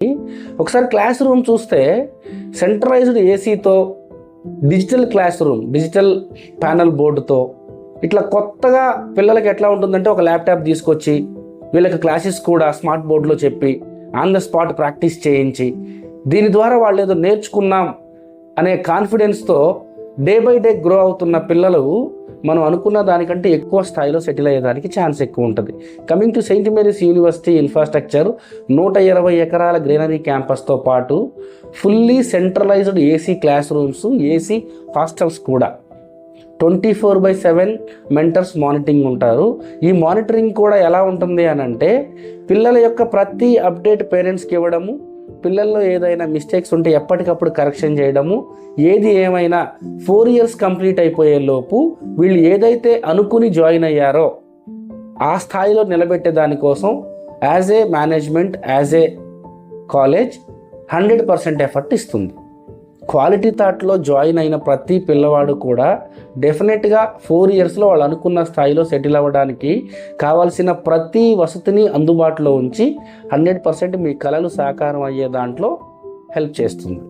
ఒకసారి class room చూస్తే centralised ఏసీతో, digital class room, digital panel బోర్డుతో, ఇట్లా కొత్తగా పిల్లలకి ఎట్లా ఉంటుందంటే ఒక ల్యాప్టాప్ తీసుకొచ్చి వీళ్ళకి క్లాసెస్ కూడా స్మార్ట్ బోర్డులో చెప్పి ఆన్ ద స్పాట్ ప్రాక్టీస్ చేయించి దీని ద్వారా వాళ్ళు ఏదో నేర్చుకున్నాం అనే కాన్ఫిడెన్స్తో డే బై డే గ్రో అవుతున్న పిల్లలు మనం అనుకున్న దానికంటే ఎక్కువ స్థాయిలో సెటిల్ అయ్యేదానికి ఛాన్స్ ఎక్కువ ఉంటుంది. Coming to Saint Mary's University infrastructure 120 ఎకరాల గ్రీనరీ క్యాంపస్తో పాటు fully centralised AC classrooms, AC hostels కూడా 24/7 మెంటర్స్ మానిటరింగ్ ఉంటారు. ఈ మానిటరింగ్ కూడా ఎలా ఉంటుంది అని అంటే పిల్లల యొక్క ప్రతి అప్డేట్ పేరెంట్స్కి ఇవ్వడము, పిల్లల్లో ఏదైనా మిస్టేక్స్ ఉంటే ఎప్పటికప్పుడు కరెక్షన్ చేయడము, ఏది ఏమైనా 4 years కంప్లీట్ అయిపోయే లోపు వీళ్ళు ఏదైతే అనుకుని జాయిన్ అయ్యారో ఆ స్థాయిలో నిలబెట్టే దానికోసం as a management, as a college 100% effort ఇస్తుంది. క్వాలిటీ థాట్లో జాయిన్ అయిన ప్రతి పిల్లవాడు కూడా డెఫినెట్గా 4 yearsలో వాళ్ళు అనుకున్న స్థాయిలో సెటిల్ అవ్వడానికి కావాల్సిన ప్రతి వసతిని అందుబాటులో ఉంచి 100% మీ కలలు సాకారం అయ్యే దాంట్లో హెల్ప్ చేస్తుంది.